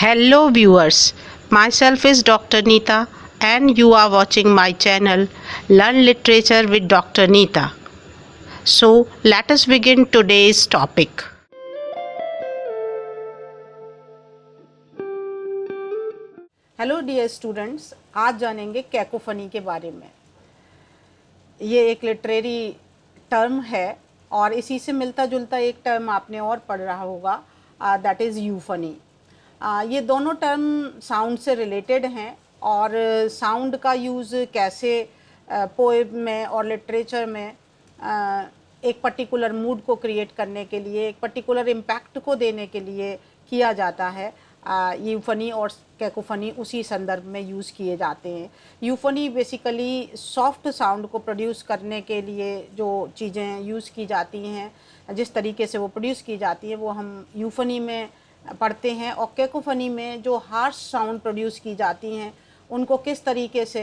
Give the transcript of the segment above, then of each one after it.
Hello viewers, myself is Dr. Neeta and you are watching my channel Learn Literature with Dr. Neeta. So let us begin today's topic. Hello dear students, आज जानेंगे cacophony के बारे में। ये एक literary term है और इसी से मिलता जुलता एक टर्म आपने और पढ़ रहा होगा, दैट इज़ यूफनी। ये दोनों टर्म साउंड से रिलेटेड हैं और साउंड का यूज़ कैसे पोएम में और लिटरेचर में एक पर्टिकुलर मूड को क्रिएट करने के लिए, एक पर्टिकुलर इम्पैक्ट को देने के लिए किया जाता है। यूफनी और कैकोफनी उसी संदर्भ में यूज़ किए जाते हैं। यूफनी बेसिकली सॉफ्ट साउंड को प्रोड्यूस करने के लिए जो चीज़ें यूज़ की जाती हैं, जिस तरीके से वो प्रोड्यूस की जाती हैं, वो हम यूफनी में पढ़ते हैं। और कैकोफनी में जो हार्श साउंड प्रोड्यूस की जाती हैं, उनको किस तरीके से,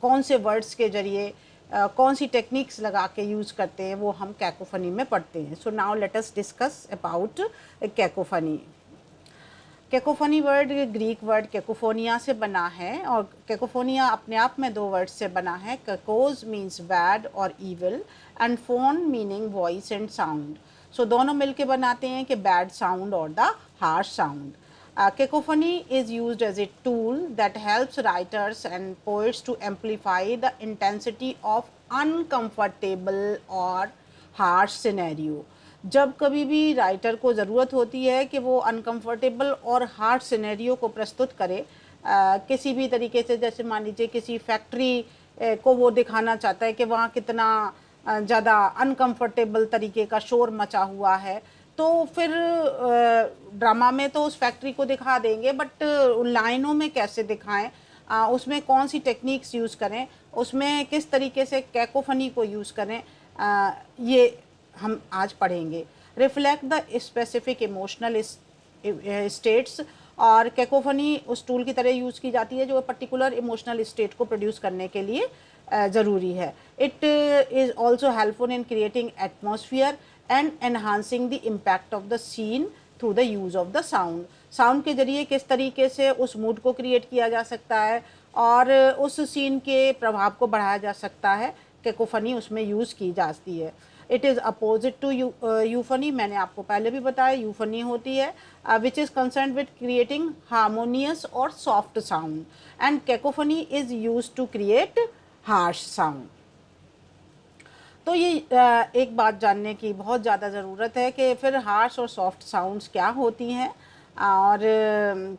कौन से वर्ड्स के ज़रिए, कौन सी टेक्निक्स लगा के यूज़ करते हैं, वो हम कैकोफनी में पढ़ते हैं। So now let us discuss about cacophony. Cacophony word Greek word cacophonia से बना है और कैकोफोनिया अपने आप में दो वर्ड से बना है। कैकोज मीन्स बैड और evil and phone meaning voice and sound. So दोनों मिलके बनाते हैं कि बैड साउंड और the harsh sound. Cacophony is used as a tool that helps writers and poets to amplify the intensity of uncomfortable or harsh scenario. जब कभी भी writer को ज़रूरत होती है कि वो अनकंफर्टेबल और हार्ड सिनेरियो को प्रस्तुत करे, किसी भी तरीके से, जैसे मान लीजिए किसी फैक्ट्री को वो दिखाना चाहता है कि वहाँ कितना ज़्यादा अनकंफर्टेबल तरीके का शोर मचा हुआ है, तो फिर ड्रामा में तो उस फैक्ट्री को दिखा देंगे, बट लाइनों में कैसे दिखाएं, उसमें कौन सी टेक्निक्स यूज़ करें, उसमें किस तरीके से कैकोफनी को यूज़ करें, ये हम आज पढ़ेंगे। Reflect the specific emotional states. और कैकोफनी उस टूल की तरह यूज़ की जाती है जो पर्टिकुलर इमोशनल स्टेट को प्रोड्यूस करने के लिए ज़रूरी है। It is also helpful in creating atmosphere and enhancing the impact of the seen through the use of the sound. Sound के ज़रिए किस तरीके से उस मूड को क्रिएट किया जा सकता है और उस सीन के प्रभाव को बढ़ाया जा सकता है, कैकोफनी उसमें यूज़ की जाती है। It is opposite to euphony. मैंने आपको पहले भी बताया यूफनी होती है which is concern with creating harmonious और soft sound, and cacophony is use to create harsh sound. तो ये एक बात जानने की बहुत ज़्यादा ज़रूरत है कि फिर हार्श और सॉफ्ट साउंड्स क्या होती हैं और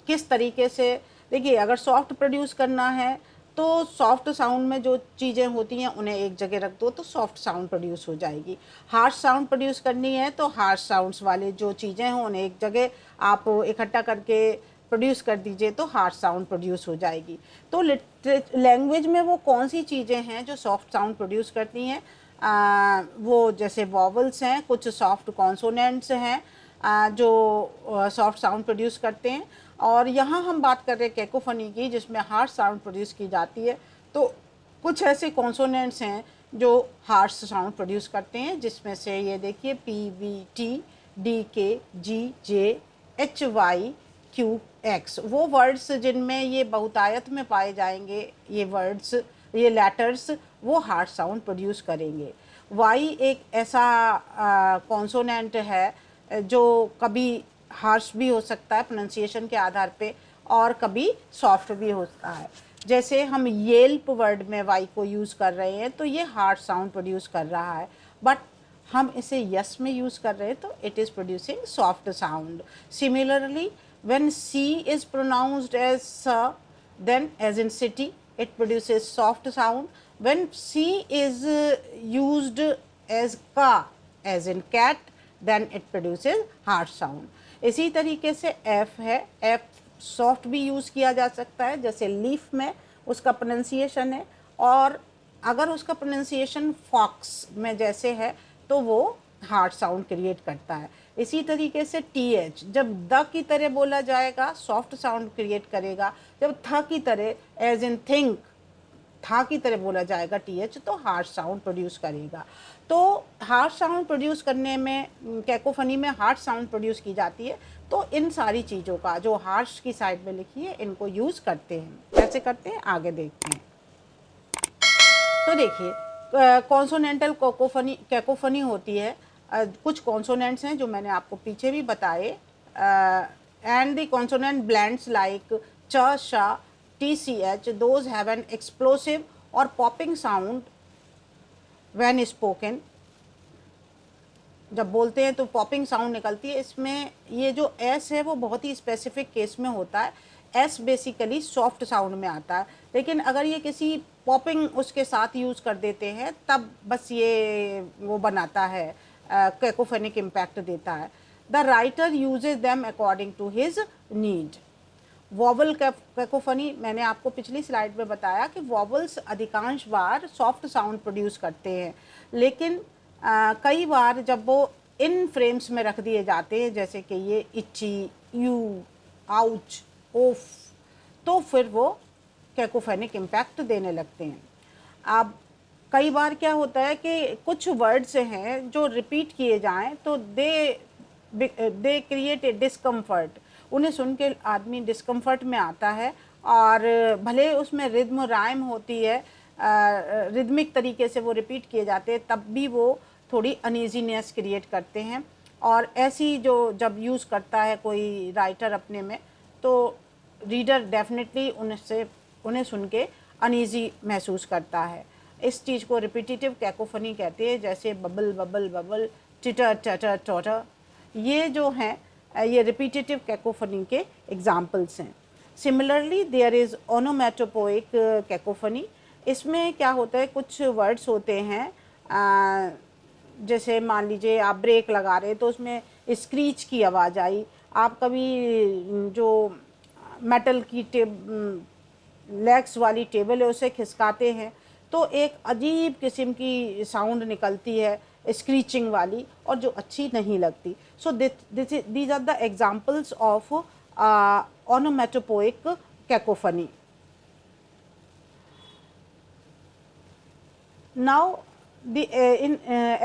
किस तरीके से। देखिए, अगर सॉफ्ट प्रोड्यूस करना है तो सॉफ्ट साउंड में जो चीज़ें होती हैं उन्हें एक जगह रख दो तो सॉफ्ट साउंड प्रोड्यूस हो जाएगी। हार्श साउंड प्रोड्यूस करनी है तो हार्श साउंड्स वाले जो चीज़ें हैं उन्हें एक जगह आप इकट्ठा करके प्रोड्यूस कर दीजिए तो हार्श साउंड प्रोड्यूस हो जाएगी। तो लैंग्वेज में वो कौन सी चीज़ें हैं जो सॉफ्ट साउंड प्रोड्यूस करती हैं? वो जैसे वॉवल्स हैं, कुछ सॉफ्ट कॉन्सोनेंट्स हैं जो सॉफ्ट साउंड प्रोड्यूस करते हैं। और यहाँ हम बात कर रहे हैं कैकोफनी की, जिसमें हार्श साउंड प्रोड्यूस की जाती है। तो कुछ ऐसे कॉन्सोनेंट्स हैं जो हार्श साउंड प्रोड्यूस करते हैं, जिसमें से ये देखिए पी, वी, टी, डी, के, जी, जे, एच, वाई, क्यू, एक्स। वो वर्ड्स जिनमें ये बहुतायत में पाए जाएंगे, ये वर्ड्स, ये लेटर्स, वो हार्श साउंड प्रोड्यूस करेंगे। वाई एक ऐसा कॉन्सोनेंट है जो कभी हार्श भी हो सकता है प्रोनाउंसिएशन के आधार पे और कभी सॉफ्ट भी होता है। जैसे हम येल्प वर्ड में वाई को यूज़ कर रहे हैं तो ये हार्श साउंड प्रोड्यूस कर रहा है, बट हम इसे यस में यूज़ कर रहे हैं तो it is producing soft sound. Similarly when c is pronounced as स, then as in city, it produces soft sound. When C is used as ka, as in cat, then it produces harsh sound. इसी तरीके से F है, F soft भी use किया जा सकता है, जैसे लीफ में उसका प्रोनाउंसिएशन है, और अगर उसका प्रोनाउंसिएशन फॉक्स में जैसे है तो वो हार्ड साउंड क्रिएट करता है। इसी तरीके से टी एच जब द की तरह बोला जाएगा सॉफ्ट साउंड क्रिएट करेगा, जब थ की तरह एज इन थिंक था की तरह बोला जाएगा टी एच तो हार्श साउंड प्रोड्यूस करेगा। तो हार्श साउंड प्रोड्यूस करने में कैकोफनी में हार्श साउंड प्रोड्यूस की जाती है, तो इन सारी चीज़ों का जो हार्श की साइड में लिखी है इनको यूज़ करते हैं। कैसे करते हैं आगे देखते हैं। तो देखिए कॉन्सोनेंटल कैकोफनी होती है। कुछ कॉन्सोनेंट्स हैं जो मैंने आपको पीछे भी बताए, and the consonant blends like च, श, T, C, H, those have an explosive और पॉपिंग साउंड व्हेन स्पोकन। जब बोलते हैं तो पॉपिंग साउंड निकलती है। इसमें ये जो एस है वो बहुत ही स्पेसिफिक केस में होता है। एस बेसिकली सॉफ्ट साउंड में आता है, लेकिन अगर ये किसी पॉपिंग उसके साथ यूज़ कर देते हैं तब बस ये वो बनाता है, कैकोफोनिक इम्पैक्ट देता है। The writer uses them according to his need. Vowel cacophony, मैंने आपको पिछली स्लाइड में बताया कि वॉवल्स अधिकांश बार सॉफ्ट साउंड प्रोड्यूस करते हैं, लेकिन कई बार जब वो इन फ्रेम्स में रख दिए जाते हैं, जैसे कि ये इची, यू, आउच, ओफ, तो फिर वो कैकोफोनिक इम्पैक्ट देने लगते हैं। अब कई बार क्या होता है कि कुछ वर्ड्स हैं जो रिपीट किए जाएं तो दे क्रिएट ए डिस्कम्फर्ट। उन्हें सुन के आदमी डिस्कम्फर्ट में आता है, और भले उसमें रिद्म राइम होती है, रिदमिक तरीके से वो रिपीट किए जाते हैं, तब भी वो थोड़ी अनईजीनेस क्रिएट करते हैं। और ऐसी जो जब यूज़ करता है कोई राइटर अपने में, तो रीडर डेफिनेटली उन्हें सुन के अनईजी महसूस करता है। इस चीज़ को रिपीटिटिव कैकोफनी कहते हैं, जैसे bubble bubble bubble, titter tatter totter. ये जो हैं ये रिपीटिटिव कैकोफनी के एग्जाम्पल्स हैं। Similarly there is onomatopoeic cacophony. इसमें क्या होता है, कुछ वर्ड्स होते हैं, जैसे मान लीजिए आप ब्रेक लगा रहे तो उसमें स्क्रीच की आवाज़ आई। आप कभी जो मेटल की लेग्स वाली टेबल है उसे खिसकाते हैं तो एक अजीब किस्म की साउंड निकलती है, स्क्रीचिंग वाली, और जो अच्छी नहीं लगती। So these are the examples of onomatopoeic cacophony. Now, in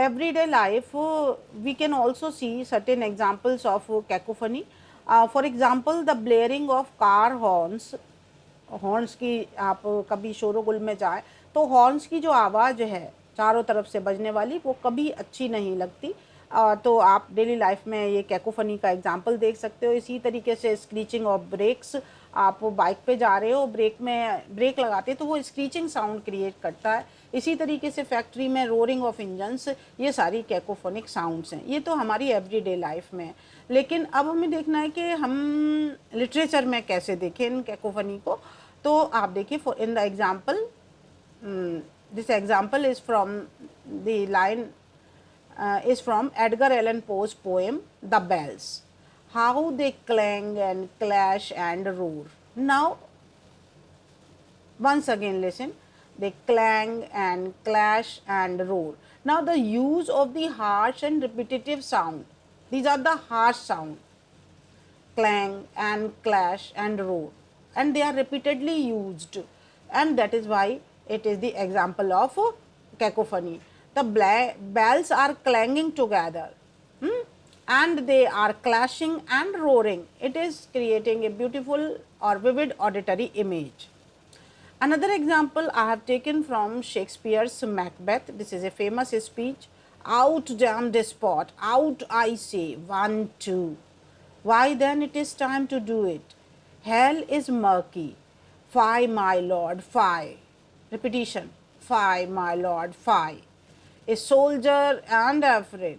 everyday life, we can also see certain examples of cacophony. For example, the blaring of car horns. Horns की, आप कभी शोरगुल में जाएं तो हॉर्न्स की जो आवाज़ है चारों तरफ से बजने वाली, वो कभी अच्छी नहीं लगती। तो आप डेली लाइफ में ये कैकोफनी का एग्जांपल देख सकते हो। इसी तरीके से स्क्रीचिंग ऑफ ब्रेक्स, आप बाइक पे जा रहे हो, ब्रेक लगाते हैं तो वो स्क्रीचिंग साउंड क्रिएट करता है। इसी तरीके से फैक्ट्री में रोरिंग ऑफ इंजन्स, ये सारी कैकोफोनिक साउंड्स हैं। ये तो हमारी एवरीडे लाइफ में है, लेकिन अब हमें देखना है कि हम लिटरेचर में कैसे देखें इन कैकोफनी को। तो आप देखिए, for in the example, this example is from the line is from Edgar Allan Poe's poem The Bells. How they clang and clash and roar. Now, once again listen. They clang and clash and roar. Now, the use of the harsh and repetitive sound. These are the harsh sound. Clang and clash and roar. And they are repeatedly used. And that is why it is the example of cacophony. The bells are clanging together, and they are clashing and roaring. It is creating a beautiful or vivid auditory image. Another example I have taken from Shakespeare's Macbeth. This is a famous speech. Out, damn despot, out I say, 1, 2. Why then it is time to do it. Hell is murky. Fie, my lord, fie. Repetition. Fie, my lord, fie. A soldier and afraid.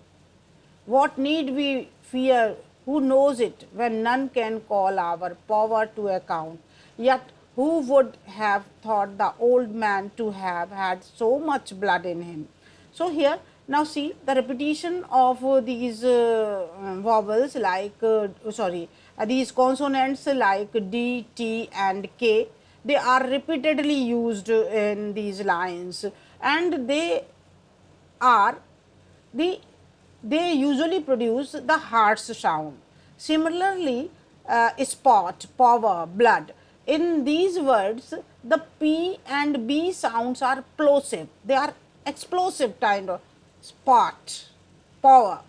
What need we fear? Who knows it when none can call our power to account? Yet who would have thought the old man to have had so much blood in him? So here, now see the repetition of these vowels like, these consonants like D, T and K. They are repeatedly used in these lines, and they usually produce the harsh sound. Similarly, spot, power, blood. In these words, the P and B sounds are plosive. They are explosive kind of spot, power,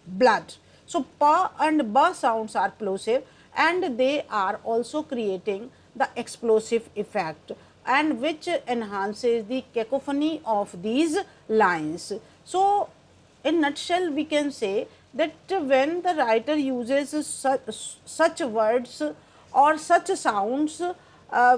blood. So pa and ba sounds are plosive and they are also creating the explosive effect and which enhances the cacophony of these lines. So in nutshell we can say that when the writer uses such words or such sounds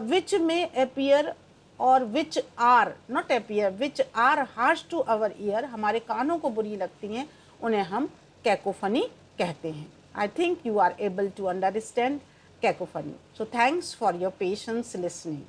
which may appear और which are not appear which are harsh to our ear, हमारे कानों को बुरी लगती हैं, उन्हें हम cacophony कहते हैं. I think you are able to understand cacophony. So thanks for your patience listening.